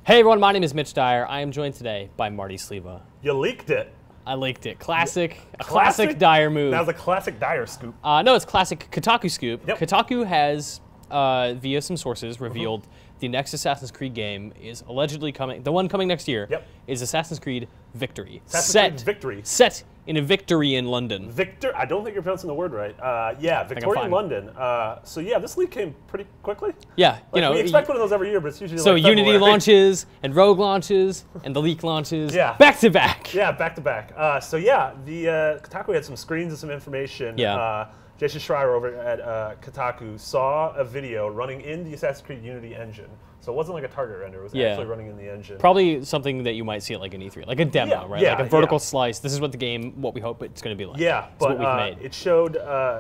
Hey everyone, my name is Mitch Dyer. I am joined today by Marty Sleva. You leaked it. I leaked it. Classic Dyer move. That was a classic Dyer scoop. No, it's classic Kotaku scoop. Yep. Kotaku has, via some sources, revealed the next Assassin's Creed game is allegedly coming. The one coming next year is Assassin's Creed Victory. Assassin's Creed Victory. Set in a Victorian London. I don't think you're pronouncing the word right. Yeah, Victorian London. So yeah, this leak came pretty quickly. Yeah, we expect one of those every year, but it's usually so like Unity February. Launches and Rogue launches and the leak launches. Yeah. Back to back. Yeah, back to back. So yeah, the Kotaku had some screens and some information. Yeah. Jason Schreier over at Kotaku saw a video running in the Assassin's Creed Unity engine. So it wasn't like a target render, it was actually running in the engine. Probably something that you might see at like an E3, like a demo, right? Yeah, like a vertical slice. This is what the game, what we hope it's going to be like. Yeah, but what we've made. it showed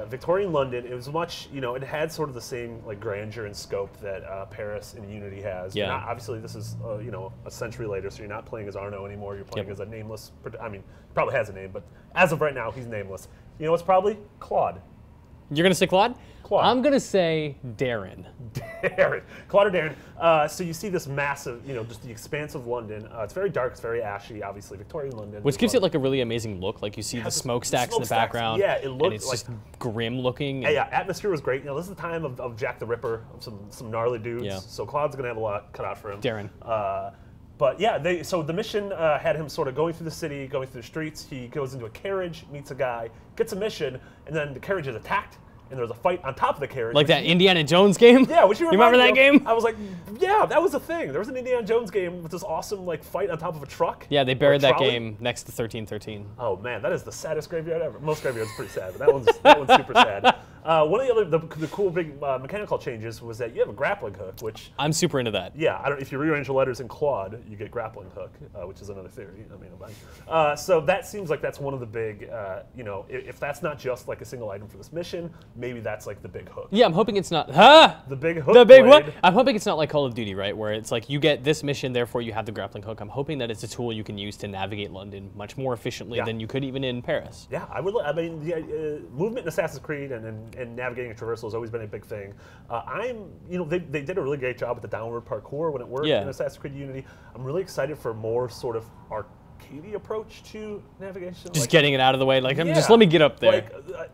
Victorian London. It was much, it had sort of the same like grandeur and scope that Paris and Unity has. Yeah. Obviously, this is, a century later, so you're not playing as Arno anymore. You're playing as a nameless, he probably has a name, but as of right now, he's nameless. You know what's probably? Claude. You're going to say Claude? Claude. I'm going to say Darren. Darren. Claude or Darren. So you see this massive, just the expanse of London. It's very dark, it's very ashy, obviously, Victorian London. Which gives it like a really amazing look. Like you see the smokestacks in the background. Yeah, it looks and it's like, just grim looking. Yeah, atmosphere was great. This is the time of Jack the Ripper, of some gnarly dudes. Yeah. So Claude's going to have a lot cut out for him. Darren. But yeah, so the mission had him sort of going through the city, going through the streets. He goes into a carriage, meets a guy, gets a mission, and then the carriage is attacked. And there's a fight on top of the carriage. Like that Indiana Jones game? Yeah, which you remember that game? I was like, yeah, that was a thing. There was an Indiana Jones game with this awesome fight on top of a truck. Yeah, they buried that game next to 1313. Oh man, that is the saddest graveyard ever. Most graveyards are pretty sad, but that one's super sad. One of the cool big mechanical changes was that you have a grappling hook, which I'm super into that. Yeah, if you rearrange the letters in Claude, you get grappling hook, which is another theory. So that seems like that's one of the big, if that's not just like a single item for this mission, maybe that's like the big hook. Yeah, I'm hoping it's not. The big hook. The big what? I'm hoping it's not like Call of Duty, right? Where it's like you get this mission, therefore you have the grappling hook. I'm hoping that it's a tool you can use to navigate London much more efficiently than you could even in Paris. Yeah, the movement in Assassin's Creed and navigating a traversal has always been a big thing. They did a really great job with the downward parkour when it worked in Assassin's Creed Unity. I'm really excited for more sort of arcadey approach to navigation. Just getting it out of the way, just let me get up there.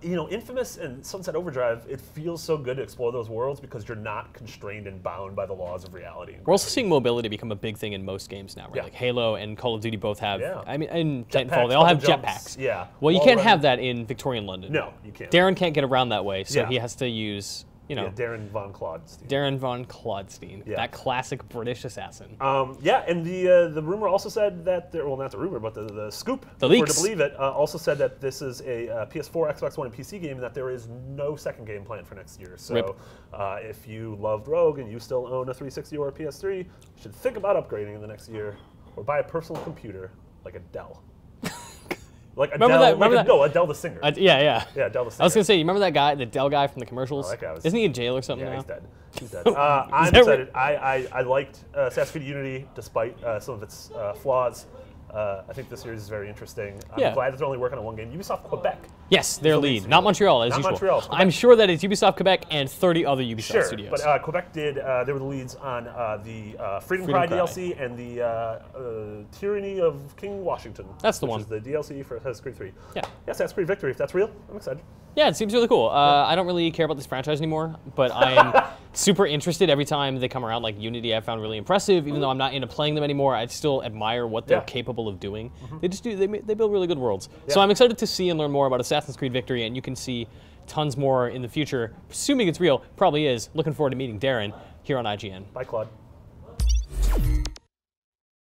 Infamous and Sunset Overdrive, it feels so good to explore those worlds because you're not constrained and bound by the laws of reality. We're also seeing mobility become a big thing in most games now, right? Yeah. Like Halo and Call of Duty both have, and Jetpacks, Titanfall, they all have jumps. jetpacks. Yeah. Well, you can't have that in Victorian London. No, you can't. Darren can't get around that way, so he has to use, Darren von Claudstein. Darren von Claudstein, that classic British assassin. And the rumor also said that, not the rumor, but the scoop, the leaks, to believe it, also said that this is a PS4, Xbox One, and PC game, and that there is no second game planned for next year. So if you loved Rogue and you still own a 360 or a PS3, you should think about upgrading in the next year, or buy a personal computer like a Dell. Like Adele, Adele the singer. Yeah, Adele the singer. I was gonna say, you remember that guy, the Dell guy from the commercials? Oh, that guy was, isn't he in jail or something now? He's dead. He's dead. I'm excited. I liked Assassin's Creed Unity despite some of its flaws. I think this series is very interesting. I'm glad that they're only working on one game. Ubisoft Quebec. Yes, their lead. Not Montreal, as usual. Montreal. I'm sure that it's Ubisoft Quebec and 30 other Ubisoft studios. But Quebec they were the leads on the Freedom Cry DLC and the Tyranny of King Washington. That's the one. Which is the DLC for Assassin's Creed 3. Yeah. Assassin's Creed Victory. If that's real, I'm excited. Yeah, it seems really cool. I don't really care about this franchise anymore, but I am super interested every time they come around. Like Unity, I found really impressive. Even though I'm not into playing them anymore, I still admire what they're capable of doing. They just do. They build really good worlds. So I'm excited to see and learn more about Assassin's Creed Victory, and you can see tons more in the future. Assuming it's real, probably is. Looking forward to meeting Darren here on IGN. Bye, Claude.